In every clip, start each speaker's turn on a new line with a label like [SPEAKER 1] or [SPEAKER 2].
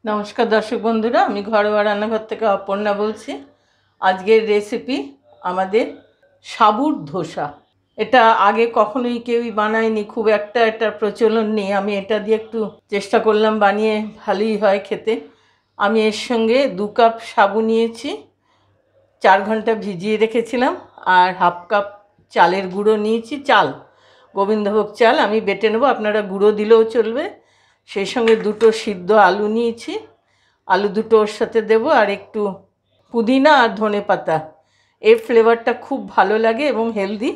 [SPEAKER 1] নমস্কার দর্শক বন্ধুরা, আমি ঘরোয়া রান্নাঘর থেকে অপর্ণা বলছি। আজকের রেসিপি আমাদের সাবুর ধোসা। এটা আগে কখনোই কেউই বানায়নি, খুব একটা এটার প্রচলন নেই। আমি এটা দিয়ে একটু চেষ্টা করলাম, বানিয়ে ভালোই হয় খেতে। আমি এর সঙ্গে 2 কাপ সাবু নিয়েছি, 4 ঘন্টা ভিজিয়ে রেখেছিলাম, আর হাফ কাপ চালের গুঁড়ো নিয়েছি। চাল গোবিন্দভোগ চাল আমি বেটে নেবো, আপনারা গুঁড়ো দিলেও চলবে। সেই সঙ্গে 2টো সিদ্ধ আলু নিয়েছি, আলু দুটো ওর সাথে দেবো, আর একটু পুদিনা আর ধনে পাতা। এর ফ্লেভারটা খুব ভালো লাগে এবং হেলদি,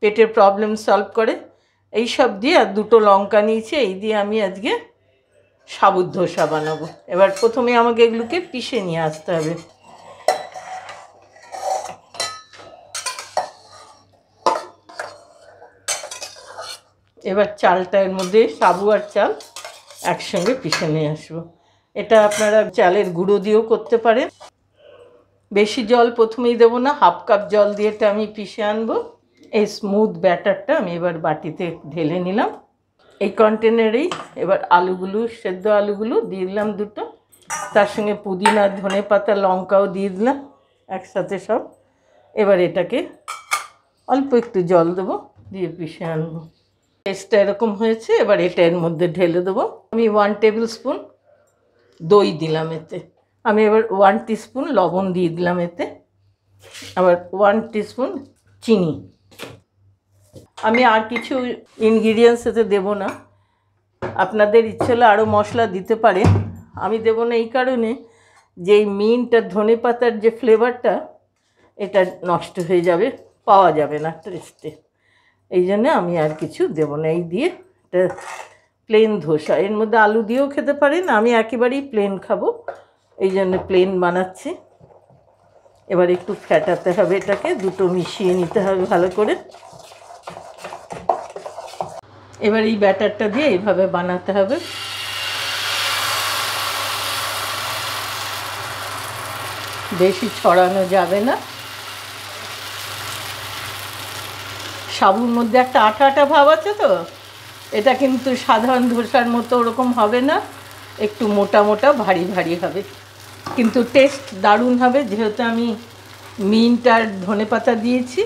[SPEAKER 1] পেটের প্রবলেম সলভ করে। এই সব দিয়ে, আর 2টো লঙ্কা নিয়েছি। এই দিয়ে আমি আজকে সাবুর ধোসা বানাবো। এবার প্রথমে আমাকে এগুলোকে পিষে নিয়ে আসতে হবে। এবার চালটা এর মধ্যে, সাবু আর চাল একসঙ্গে পিষে নিয়ে আসবো। এটা আপনারা চালের গুঁড়ো দিয়েও করতে পারেন। বেশি জল প্রথমেই দেবো না, হাফ কাপ জল দিয়ে এটা আমি পিষে আনবো। এই স্মুথ ব্যাটারটা আমি এবার বাটিতে ঢেলে নিলাম। এই কন্টেনারেই এবার আলুগুলো, সেদ্ধ আলুগুলো দিয়ে দিলাম 2টো, তার সঙ্গে পুদিনা, ধনে পাতা, লঙ্কাও দিয়ে দিলাম একসাথে সব। এবার এটাকে অল্প একটু জল দেবো, দিয়ে পিষে আনবো। টেস্টটা এরকম হয়েছে। এবার এটা এর মধ্যে ঢেলে দেবো। আমি 1 টেবিল স্পুন দই দিলাম এতে। আমি এবার 1 টিস্পুন লবণ দিয়ে দিলাম এতে, আবার 1 টিস্পুন চিনি। আমি আর কিছু ইনগ্রিডিয়েন্টস এতে দেবো না, আপনাদের ইচ্ছে হলে আরও মশলা দিতে পারে। আমি দেবো না এই কারণে যে এই মিন্ট আর ধনে পাতার যে ফ্লেভারটা, এটা নষ্ট হয়ে যাবে, পাওয়া যাবে না টেস্টে। এই জন্য আমি আর কিছু দেবো না। এই দিয়ে এটা প্লেন ধোসা, এর মধ্যে আলু দিয়েও খেতে পারেন, আমি একেবারেই প্লেন খাবো, এই জন্য প্লেন বানাচ্ছি। এবার একটু ফ্যাটাতে হবে এটাকে, 2টো মিশিয়ে নিতে হবে ভালো করে। এবার এই ব্যাটারটা দিয়ে এইভাবে বানাতে হবে। বেশি ছড়ানো যাবে না। সাবুর মধ্যে একটা আঠা আঠা ভাব আছে, তো এটা কিন্তু সাধারণ ধোসার মতো ওরকম হবে না, একটু মোটা মোটা ভারী ভারী হবে, কিন্তু টেস্ট দারুণ হবে। যেহেতু আমি মিন্ট আর ধনে পাতা দিয়েছি,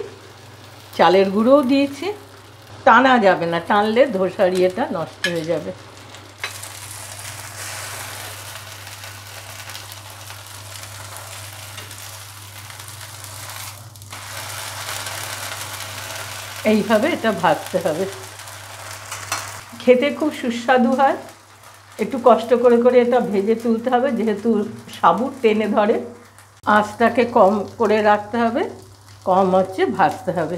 [SPEAKER 1] চালের গুঁড়োও দিয়েছি, টানা যাবে না, টানলে ধোসার ইয়েটা নষ্ট হয়ে যাবে। এইভাবে এটা ভাজতে হবে। খেতে খুব সুস্বাদু হয়। একটু কষ্ট করে করে এটা ভেজে তুলতে হবে, যেহেতু সাবু টেনে ধরে। আঁচটাকে কম করে রাখতে হবে, কম আঁচে ভাজতে হবে।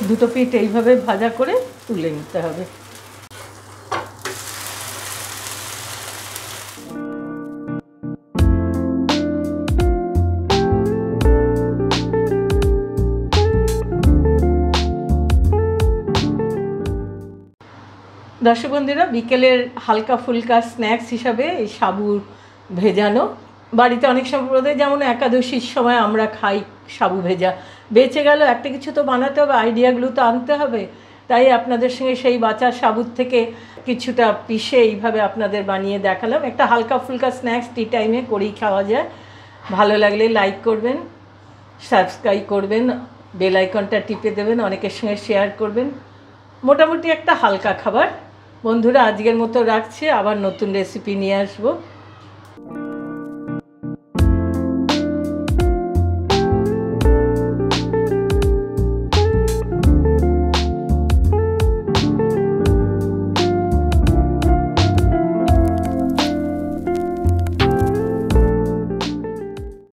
[SPEAKER 1] 2টো পিঠ এইভাবে ভাজা করে তুলে নিতে হবে। দর্শক বন্ধুরা, বিকেলের হালকা ফুলকা স্ন্যাক্স হিসাবে এই সাবু ভেজানো, বাড়িতে অনেক সম্প্রদায়, যেমন একাদশীর সময় আমরা খাই সাবু ভেজা, বেঁচে গেল একটা কিছু তো বানাতে হবে, আইডিয়াগুলো তো আনতে হবে। তাই আপনাদের সঙ্গে সেই বাঁচা সাবুর থেকে কিছুটা পিষে এইভাবে আপনাদের বানিয়ে দেখালাম। একটা হালকা ফুলকা স্ন্যাক্স টি টাইমে করেই খাওয়া যায়। ভালো লাগলে লাইক করবেন, সাবস্ক্রাইব করবেন, বেল আইকনটা টিপে দেবেন, অনেকের সঙ্গে শেয়ার করবেন। মোটামুটি একটা হালকা খাবার। বন্ধুরা, আজকের মতো রাখছি, আবার নতুন রেসিপি নিয়ে আসবো।